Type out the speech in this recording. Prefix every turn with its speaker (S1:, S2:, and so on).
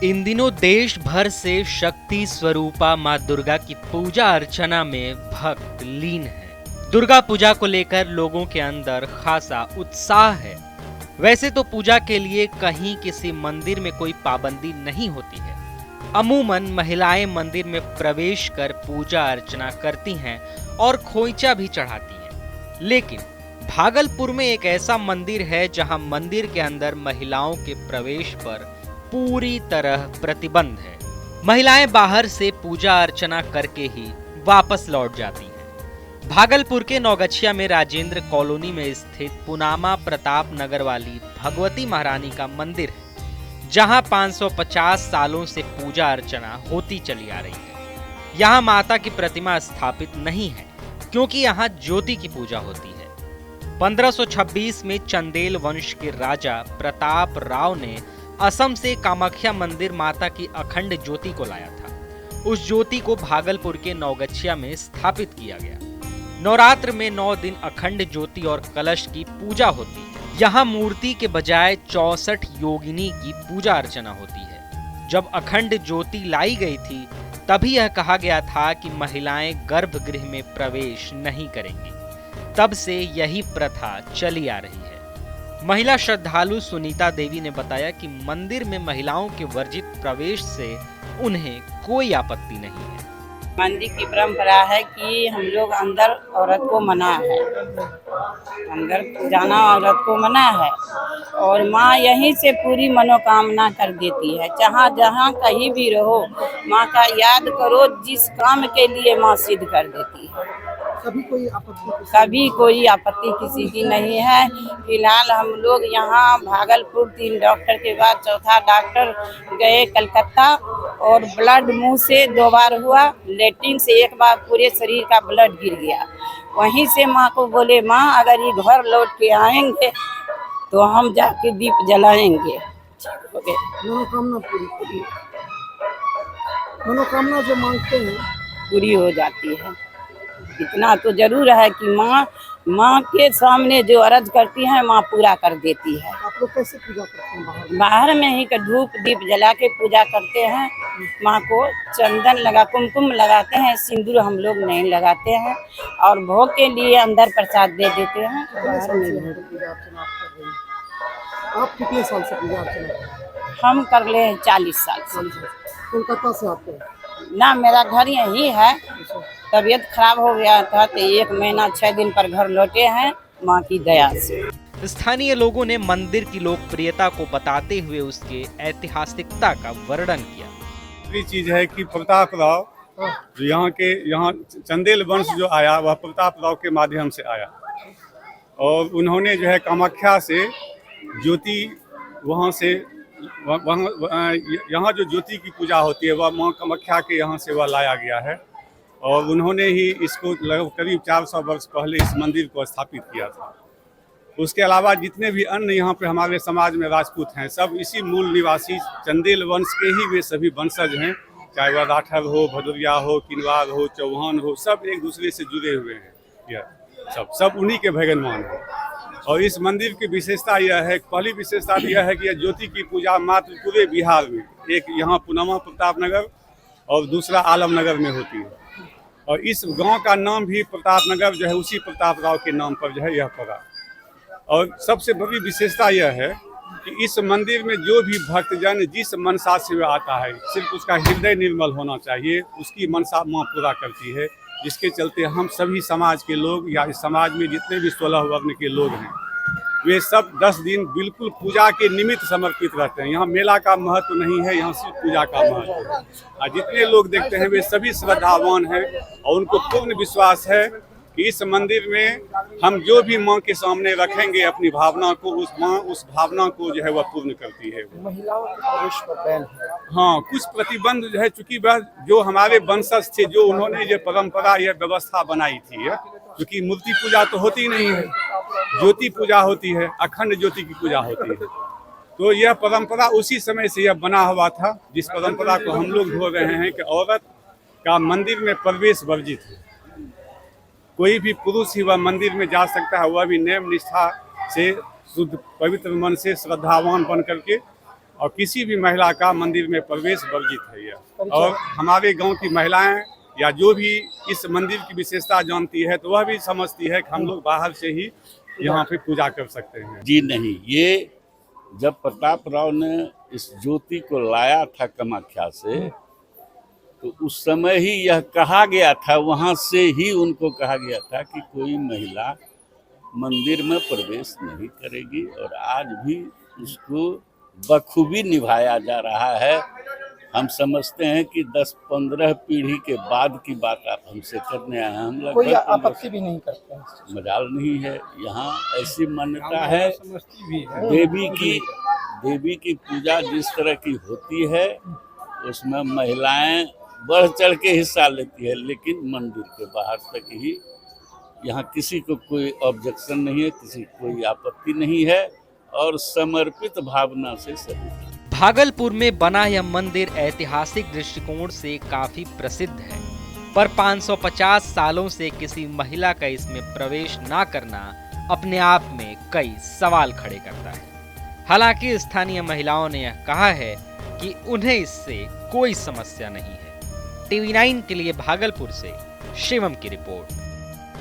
S1: इन दिनों देश भर से शक्ति स्वरूपा मां दुर्गा की पूजा अर्चना में भक्त लीन है। दुर्गा पूजा को लेकर लोगों के अंदर खासा उत्साह है। वैसे तो पूजा के लिए कहीं किसी मंदिर में कोई पाबंदी नहीं होती है। अमूमन महिलाएं मंदिर में प्रवेश कर पूजा अर्चना करती हैं और खोइचा भी चढ़ाती हैं। लेकिन भागलपुर में एक ऐसा मंदिर है जहां मंदिर के अंदर महिलाओं के प्रवेश पर पूरी तरह प्रतिबंध है। महिलाएं बाहर से पूजा अर्चना करके ही वापस लौट जाती हैं। भागलपुर के नौगछिया में राजेंद्र कॉलोनी में स्थित पुनामा प्रताप नगर वाली भगवती महारानी का मंदिर है, जहां 550 सालों से पूजा अर्चना होती चली आ रही है। यहां माता की प्रतिमा स्थापित नहीं है क्योंकि यहां ज्योति की पूजा होती है। 1526 में चंदेल वंश के राजा प्रताप राव ने असम से कामाख्या मंदिर माता की अखंड ज्योति को लाया था। उस ज्योति को भागलपुर के नौगछिया में स्थापित किया गया। नवरात्र में 9 दिन अखंड ज्योति और कलश की पूजा होती है। यहाँ मूर्ति के बजाय 64 योगिनी की पूजा अर्चना होती है। जब अखंड ज्योति लाई गई थी तभी यह कहा गया था कि महिलाएं गर्भगृह में प्रवेश नहीं करेंगी। तब से यही प्रथा चली आ रही है। महिला श्रद्धालु सुनीता देवी ने बताया कि मंदिर में महिलाओं के वर्जित प्रवेश से उन्हें कोई आपत्ति नहीं है।
S2: मंदिर की परंपरा है कि हम लोग अंदर औरत को मना है, अंदर जाना औरत को मना है और माँ यहीं से पूरी मनोकामना कर देती है। जहाँ जहाँ कहीं भी रहो माँ का याद करो, जिस काम के लिए माँ सिद्ध कर देती है। कभी कोई आपत्ति किसी की नहीं है। फिलहाल हम लोग यहाँ भागलपुर 3 डॉक्टर के बाद चौथा डॉक्टर गए कलकत्ता और ब्लड मुंह से 2 बार हुआ, लेटरिन से 1 बार पूरे शरीर का ब्लड गिर गया। वहीं से माँ को बोले माँ अगर ये घर लौट के आएंगे तो हम जाके दीप जलाएंगे। ठीक हो गए, मनोकामना जो मांगते हैं पूरी हो जाती है। इतना तो जरूर है कि माँ के सामने जो अर्ज करती है माँ पूरा कर देती है।
S3: आप लोग कैसे पूजा करते हैं?
S2: बाहर में ही धूप दीप जला के पूजा करते हैं। माँ को चंदन लगा कुमकुम लगाते हैं, सिंदूर हम लोग नहीं लगाते हैं और भोग के लिए अंदर प्रसाद दे देते हैं।
S3: आप कितने साल से पूजा अर्चना?
S2: हम कर ले 40 साल से।
S3: कोलकाता से आते हैं?
S2: ना, मेरा घर यही है। तबीयत खराब हो गया था तो 1 महीना 6 दिन पर घर लौटे हैं माँ की दया से।
S1: स्थानीय लोगों ने मंदिर की लोकप्रियता को बताते हुए उसके ऐतिहासिकता का वर्णन किया।
S4: दूसरी चीज है कि प्रताप राव जो यहाँ चंदेल वंश जो आया वह प्रताप राव के माध्यम से आया और उन्होंने जो है कामाख्या से ज्योति वहाँ से यहाँ जो ज्योति की पूजा होती है वह माँ कामाख्या के यहाँ से वह लाया गया है और उन्होंने ही इसको लगभग करीब 400 वर्ष पहले इस मंदिर को स्थापित किया था। उसके अलावा जितने भी अन्य यहाँ पे हमारे समाज में राजपूत हैं सब इसी मूल निवासी चंदेल वंश के ही वे सभी वंशज हैं, चाहे वह राठौर हो, भदौरिया हो, किनवार हो, चौहान हो, सब एक दूसरे से जुड़े हुए हैं। यह सब उन्हीं के भगवान हैं। और इस मंदिर की विशेषता यह है, पहली विशेषता यह है कि यह ज्योति की पूजा मात्र पूरे बिहार में, एक यहाँ पुनामा प्रताप नगर और दूसरा आलम नगर में होती है और इस गांव का नाम भी प्रताप नगर जो है उसी प्रताप राव के नाम पर जो है यह पड़ा। और सबसे बड़ी विशेषता यह है कि इस मंदिर में जो भी भक्तजन जिस मनसा से वह आता है सिर्फ उसका हृदय निर्मल होना चाहिए, उसकी मनसा माँ पूरा करती है। जिसके चलते हम सभी समाज के लोग या इस समाज में जितने भी 16 वर्ण के लोग हैं वे सब 10 दिन बिल्कुल पूजा के निमित्त समर्पित रहते हैं। यहाँ मेला का महत्व नहीं है, यहाँ सिर्फ पूजा का महत्व है। और जितने लोग देखते हैं वे सभी श्रद्धावान हैं और उनको पूर्ण विश्वास है कि इस मंदिर में हम जो भी माँ के सामने रखेंगे अपनी भावना को, उस माँ उस भावना को जो है वह पूर्ण करती है।
S3: महिलाओं के प्रवेश पर बैन है?
S4: हाँ, कुछ प्रतिबंध जो है, चूंकि वह जो हमारे वंशज थे जो उन्होंने ये परंपरा यह व्यवस्था बनाई थी, क्योंकि मूर्ति पूजा तो होती नहीं है, ज्योति पूजा होती है, अखंड ज्योति की पूजा होती है। तो यह परंपरा उसी समय से यह बना हुआ था जिस परंपरा को हम लोग ढो रहे हैं कि औरत का मंदिर में प्रवेश वर्जित है। कोई भी पुरुष ही वह मंदिर में जा सकता है, वह भी नियम निष्ठा से शुद्ध पवित्र मन से श्रद्धावान बन करके और किसी भी महिला का मंदिर में प्रवेश वर्जित है यह। और हमारे गांव की महिलाएं या जो भी इस मंदिर की विशेषता जानती है तो वह भी समझती है कि हम लोग बाहर से ही यहाँ पे पूजा कर सकते हैं।
S5: जी नहीं, ये जब प्रताप राव ने इस ज्योति को लाया था कामाख्या से, तो उस समय ही यह कहा गया था, वहां से ही उनको कहा गया था कि कोई महिला मंदिर में प्रवेश नहीं करेगी। और आज भी उसको बखूबी निभाया जा रहा है। हम समझते हैं कि 10-15 पीढ़ी के बाद की बात आप हमसे करने आए हैं। हम लोग
S3: कोई आपत्ति भी नहीं करते हैं।
S5: मजाल नहीं है। यहाँ ऐसी मान्यता है, देवी की पूजा जिस तरह की होती है उसमें महिलाएं बढ़ चढ़ के हिस्सा लेती है, लेकिन मंदिर के बाहर तक ही। यहाँ किसी को कोई ऑब्जेक्शन नहीं है, किसी को कोई आपत्ति नहीं है और समर्पित भावना से सभी।
S1: भागलपुर में बना यह मंदिर ऐतिहासिक दृष्टिकोण से काफी प्रसिद्ध है, पर 550 सालों से किसी महिला का इसमें प्रवेश ना करना अपने आप में कई सवाल खड़े करता है। हालांकि स्थानीय महिलाओं ने यह कहा है कि उन्हें इससे कोई समस्या नहीं है। TV9 के लिए भागलपुर से शिवम की रिपोर्ट।